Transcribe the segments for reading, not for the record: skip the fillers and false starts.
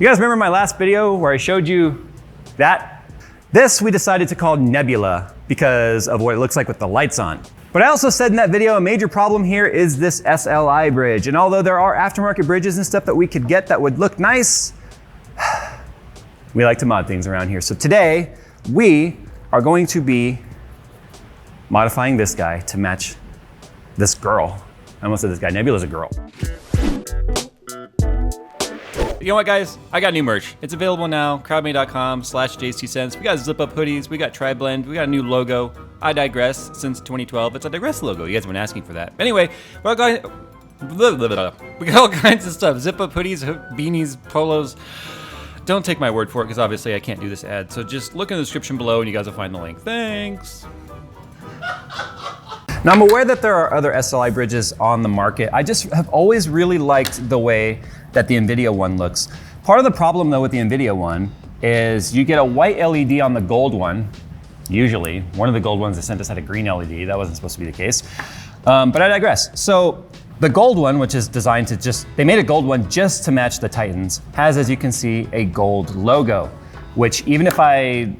You guys remember my last video where I showed you that? This we decided to call Nebula because of what it looks like with the lights on. But I also said in that video, a major problem here is this SLI bridge. And although there are aftermarket bridges and stuff that we could get that would look nice, we like to mod things around here. So today, we are going to be modifying this guy to match this girl. I almost said this guy, Nebula's a girl. You know what, guys? I got new merch. It's available now, crowdmade.com/JayzTwoCents. We got zip-up hoodies, we got tri-blend, we got a new logo. I digress. Since 2012, it's a digress logo. You guys have been asking for that. But anyway, we got all kinds of stuff. Zip-up hoodies, beanies, polos. Don't take my word for it, because obviously I can't do this ad. So just look in the description below and you guys will find the link. Thanks. Now I'm aware that there are other SLI bridges on the market. I just have always really liked the way that the NVIDIA one looks. Part of the problem though with the NVIDIA one is you get a white LED on the gold one, usually. One of the gold ones they sent us had a green LED. That wasn't supposed to be the case. But I digress. So the gold one, which is designed to they made a gold one just to match the Titans, has, as you can see, a gold logo, which even if I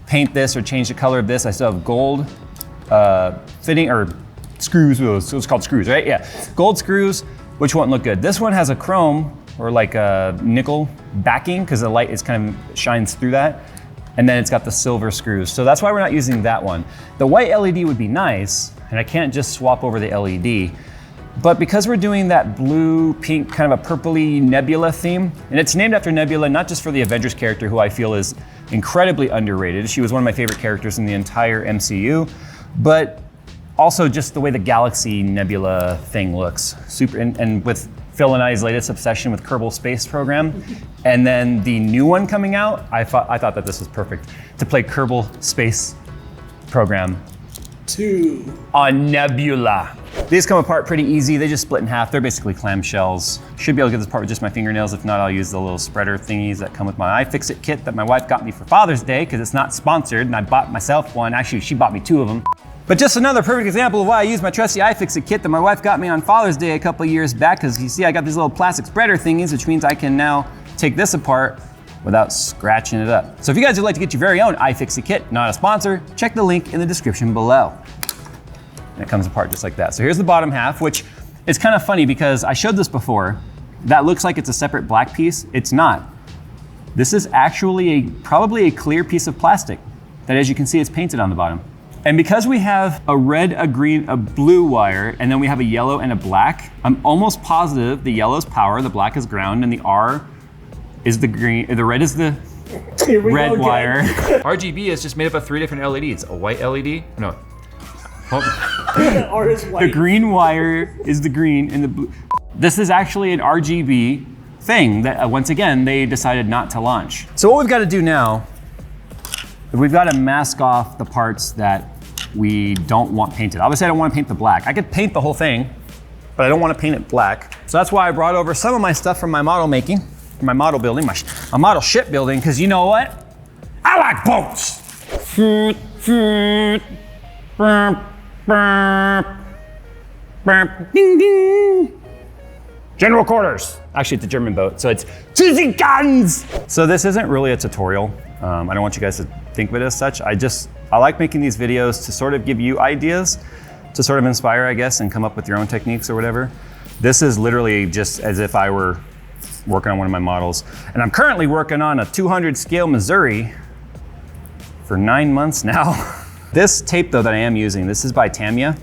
paint this or change the color of this, I still have gold fitting, or screws, so it's called screws, right? Yeah, gold screws, which won't look good. This one has a chrome or like a nickel backing because the light is kind of shines through that. And then it's got the silver screws. So that's why we're not using that one. The white LED would be nice, and I can't just swap over the LED. But because we're doing that blue, pink, kind of a purpley Nebula theme, and it's named after Nebula, not just for the Avengers character, who I feel is incredibly underrated. She was one of my favorite characters in the entire MCU, but also just the way the Galaxy Nebula thing looks. Super, and with Phil and I's latest obsession with Kerbal Space Program, and then the new one coming out, I thought that this was perfect to play Kerbal Space Program 2 on Nebula. These come apart pretty easy. They just split in half. They're basically clamshells. Should be able to get this apart with just my fingernails. If not, I'll use the little spreader thingies that come with my iFixit kit that my wife got me for Father's Day because it's not sponsored, and I bought myself one. Actually, she bought me 2 of them. But just another perfect example of why I use my trusty iFixit kit that my wife got me on Father's Day a couple years back, because you see I got these little plastic spreader thingies, which means I can now take this apart without scratching it up. So if you guys would like to get your very own iFixit kit, not a sponsor, check the link in the description below. And it comes apart just like that. So here's the bottom half, which is kind of funny because I showed this before. That looks like it's a separate black piece. It's not. This is actually probably a clear piece of plastic that, as you can see, is painted on the bottom. And because we have a red, a green, a blue wire, and then we have a yellow and a black, I'm almost positive the yellow is power, the black is ground, and the R is the green, the red is the red wire. RGB is just made up of 3 different LEDs. A white LED, no. R is white. The green wire is the green, and the blue. This is actually an RGB thing that, once again, they decided not to launch. So what we've got to do now, we've got to mask off the parts that we don't want painted. Obviously, I don't want to paint the black. I could paint the whole thing, but I don't want to paint it black. So that's why I brought over some of my stuff from my model making, my model building, my model shipbuilding, because you know what? I like boats. Ding, ding. General quarters. Actually, it's a German boat, so it's choosing guns. So this isn't really a tutorial. I don't want you guys to think of it as such. I like making these videos to sort of give you ideas, to sort of inspire, I guess, and come up with your own techniques or whatever. This is literally just as if I were working on one of my models. And I'm currently working on a 200 scale Missouri for 9 months now. This tape though that I am using, this is by Tamiya,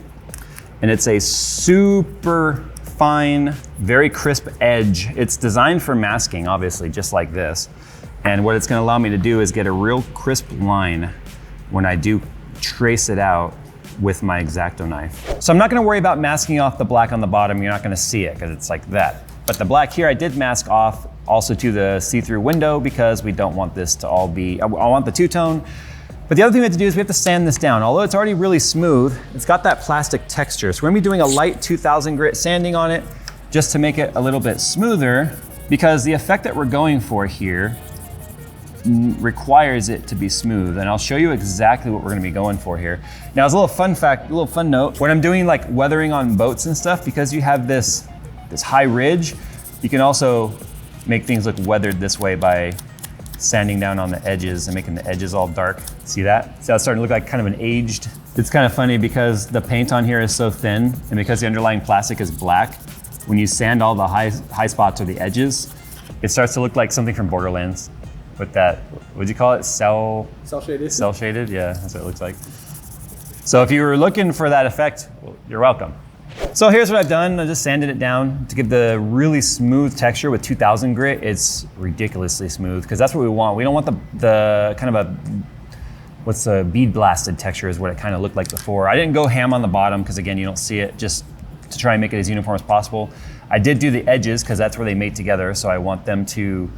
and it's a super fine, very crisp edge. It's designed for masking, obviously, just like this. And what it's gonna allow me to do is get a real crisp line when I do trace it out with my X-Acto knife. So I'm not gonna worry about masking off the black on the bottom. You're not gonna see it because it's like that. But the black here I did mask off also to the see-through window because we don't want this to all be, I want the two-tone. But the other thing we have to do is we have to sand this down. Although it's already really smooth, it's got that plastic texture. So we're gonna be doing a light 2000 grit sanding on it just to make it a little bit smoother, because the effect that we're going for here requires it to be smooth. And I'll show you exactly what we're gonna be going for here. Now, as a little fun fact, a little fun note, when I'm doing like weathering on boats and stuff, because you have this high ridge, you can also make things look weathered this way by sanding down on the edges and making the edges all dark. See that? So it's starting to look like kind of an aged. It's kind of funny because the paint on here is so thin and because the underlying plastic is black, when you sand all the high spots or the edges, it starts to look like something from Borderlands with that, what'd you call it? Cell shaded? Cell shaded, yeah, that's what it looks like. So if you were looking for that effect, well, you're welcome. So here's what I've done. I just sanded it down to get the really smooth texture with 2000 grit. It's ridiculously smooth because that's what we want. We don't want the kind of a, what's the bead blasted texture is what it kind of looked like before. I didn't go ham on the bottom because again, you don't see it, just to try and make it as uniform as possible. I did do the edges because that's where they mate together. So I want them to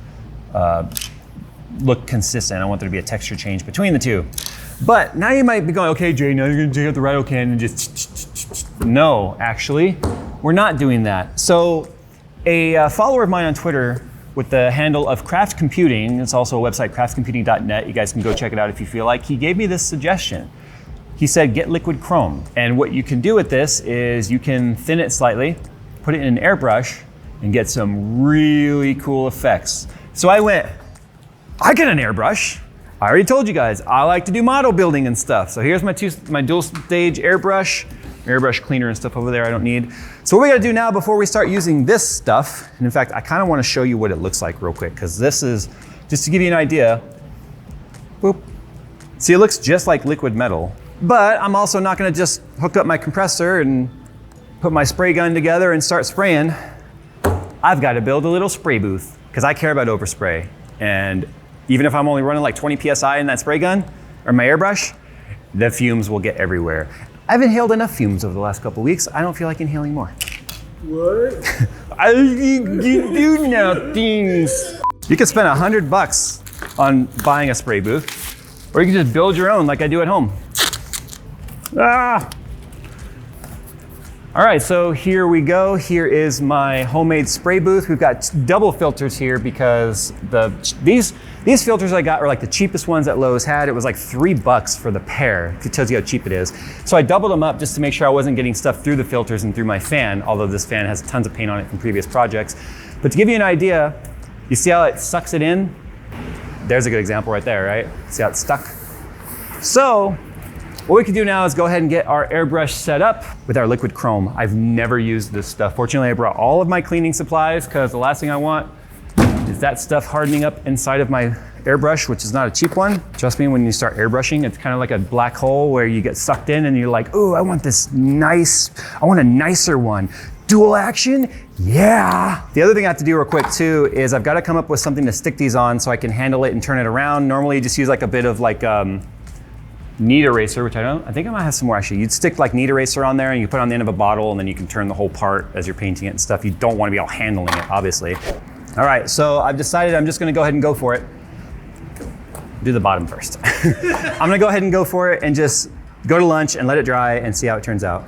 look consistent. I want there to be a texture change between the two. But now you might be going, okay, Jay, now you're gonna take out the Rhino can and just, no, actually, we're not doing that. So a follower of mine on Twitter with the handle of Craft Computing, it's also a website, craftcomputing.net, you guys can go check it out if you feel like, he gave me this suggestion. He said, get liquid chrome. And what you can do with this is you can thin it slightly, put it in an airbrush, and get some really cool effects. So I went, I get an airbrush. I already told you guys, I like to do model building and stuff. So here's my dual stage airbrush cleaner and stuff over there I don't need. So what we gotta do now before we start using this stuff, and in fact, I kinda wanna show you what it looks like real quick, because this is, just to give you an idea, boop. See, it looks just like liquid metal, but I'm also not gonna just hook up my compressor and put my spray gun together and start spraying. I've gotta build a little spray booth, because I care about overspray. And even if I'm only running like 20 PSI in that spray gun, or my airbrush, the fumes will get everywhere. I've inhaled enough fumes over the last couple of weeks. I don't feel like inhaling more. What? I do now things. You could spend $100 on buying a spray booth, or you can just build your own like I do at home. Ah! All right, so here we go. Here is my homemade spray booth. We've got double filters here because these filters I got are like the cheapest ones that Lowe's had. It was like $3 for the pair. It tells you how cheap it is. So I doubled them up just to make sure I wasn't getting stuff through the filters and through my fan, although this fan has tons of paint on it from previous projects. But to give you an idea, you see how it sucks it in? There's a good example right there, right? See how it's stuck? So, what we can do now is go ahead and get our airbrush set up with our liquid chrome. I've never used this stuff. Fortunately, I brought all of my cleaning supplies because the last thing I want is that stuff hardening up inside of my airbrush, which is not a cheap one. Trust me, when you start airbrushing, it's kind of like a black hole where you get sucked in and you're like, ooh, I want a nicer one. Dual action, yeah. The other thing I have to do real quick too is I've got to come up with something to stick these on so I can handle it and turn it around. Normally you just use like a bit of like, knead eraser, which I think I might have some more actually. You'd stick like knead eraser on there and you put it on the end of a bottle and then you can turn the whole part as you're painting it and stuff. You don't want to be all handling it, obviously. All right, so I've decided I'm just gonna go ahead and go for it. Do the bottom first. I'm gonna go ahead and go for it and just go to lunch and let it dry and see how it turns out.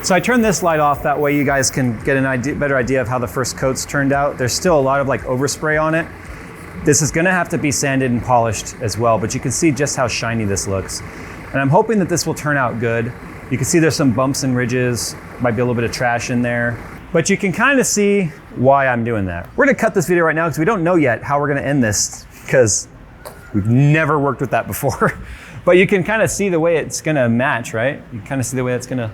So I turned this light off, that way you guys can get a better idea of how the first coats turned out. There's still a lot of like overspray on it. This is gonna have to be sanded and polished as well, but you can see just how shiny this looks. And I'm hoping that this will turn out good. You can see there's some bumps and ridges, might be a little bit of trash in there, but you can kind of see why I'm doing that. We're gonna cut this video right now because we don't know yet how we're gonna end this because we've never worked with that before. But you can kind of see the way it's gonna match, right? You kind of see the way it's gonna,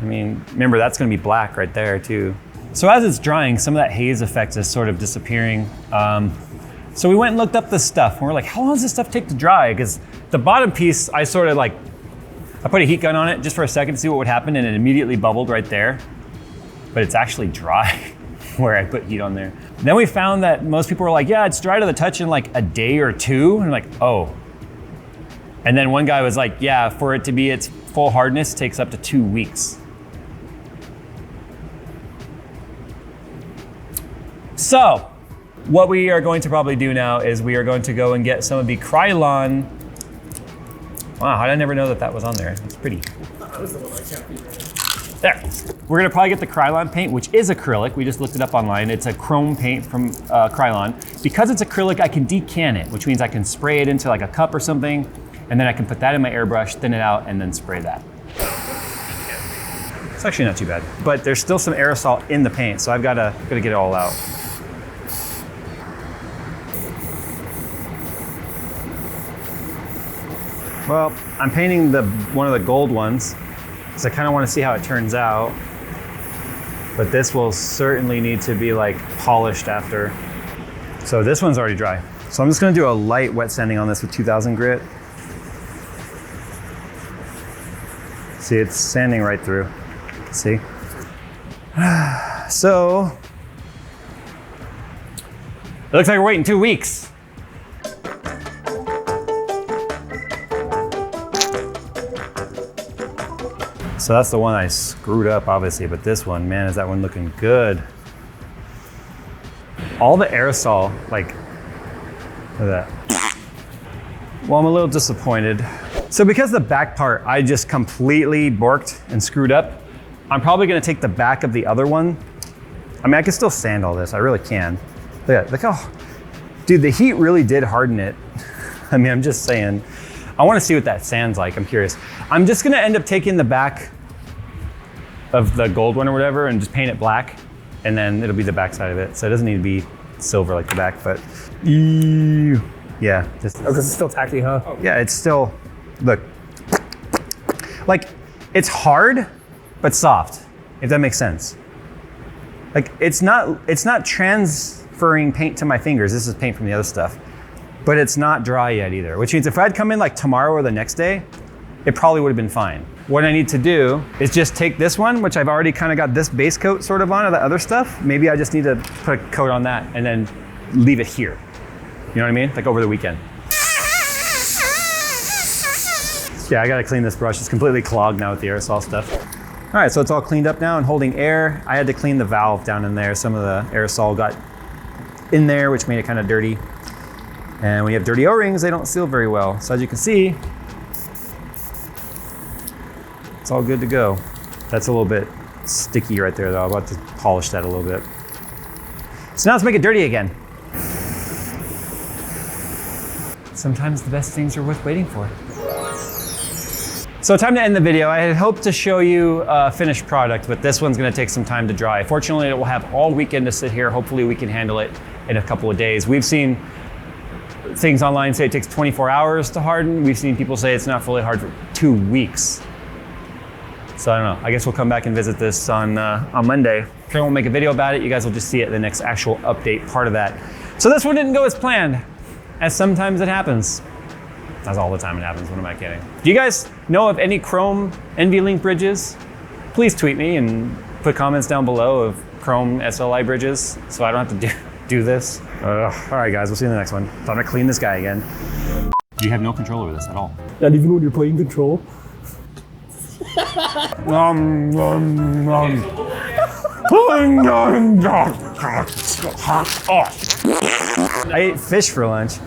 I mean, remember that's gonna be black right there too. So as it's drying, some of that haze effect is sort of disappearing. So we went and looked up this stuff and we're like, how long does this stuff take to dry? Because the bottom piece, I put a heat gun on it just for a second to see what would happen and it immediately bubbled right there. But it's actually dry where I put heat on there. And then we found that most people were like, yeah, it's dry to the touch in like a day or two. And we're like, oh. And then one guy was like, yeah, for it to be its full hardness takes up to 2 weeks. So, what we are going to probably do now is we are going to go and get some of the Krylon. Wow, how did I never know that that was on there? It's pretty. That was the one I can't be there. There. We're gonna probably get the Krylon paint, which is acrylic. We just looked it up online. It's a chrome paint from Krylon. Because it's acrylic, I can decan it, which means I can spray it into like a cup or something. And then I can put that in my airbrush, thin it out, and then spray that. It's actually not too bad, but there's still some aerosol in the paint, so I've gotta get it all out. Well, I'm painting one of the gold ones, so I kind of want to see how it turns out. But this will certainly need to be like polished after. So this one's already dry. So I'm just gonna do a light wet sanding on this with 2000 grit. See, it's sanding right through. See? So, it looks like we're waiting 2 weeks. So that's the one I screwed up, obviously, but this one, man, is that one looking good. All the aerosol, like, look at that. Well, I'm a little disappointed. So because the back part, I just completely borked and screwed up, I'm probably gonna take the back of the other one. I mean, I can still sand all this, I really can. Look at that, look how, dude, the heat really did harden it. I mean, I'm just saying. I wanna see what that sand's like, I'm curious. I'm just gonna end up taking the back of the gold one or whatever and just paint it black, and then it'll be the back side of it. So it doesn't need to be silver like the back, but yeah. Just, Oh, because it's still tacky, huh? yeah, it's still, look. Like, it's hard, but soft, if that makes sense. Like, it's not transferring paint to my fingers. This is paint from the other stuff, but it's not dry yet either, which means if I'd come in like tomorrow or the next day, it probably would have been fine. What I need to do is just take this one, which I've already kind of got this base coat sort of on of the other stuff. Maybe I just need to put a coat on that and then leave it here. You know what I mean? Like over the weekend. Yeah, I gotta clean this brush. It's completely clogged now with the aerosol stuff. All right, so it's all cleaned up now and holding air. I had to clean the valve down in there. Some of the aerosol got in there, which made it kind of dirty. And when you have dirty O-rings, they don't seal very well. So as you can see, it's all good to go. That's a little bit sticky right there though. I'm about to polish that a little bit. So now let's make it dirty again. Sometimes the best things are worth waiting for. So time to end the video. I had hoped to show you a finished product, but this one's gonna take some time to dry. Fortunately, it will have all weekend to sit here. Hopefully we can handle it in a couple of days. We've seen things online say it takes 24 hours to harden. We've seen people say it's not fully hard for 2 weeks. So I don't know, I guess we'll come back and visit this on Monday. I won't make a video about it. You guys will just see it in the next actual update part of that. So this one didn't go as planned, as sometimes it happens. That's all the time it happens, what am I kidding? Do you guys know of any Chrome NVLink bridges? Please tweet me and put comments down below of Chrome SLI bridges so I don't have to do this. All right guys, we'll see you in the next one. Time to clean this guy again. You have no control over this at all. Not even when you're playing Control. I ate fish for lunch.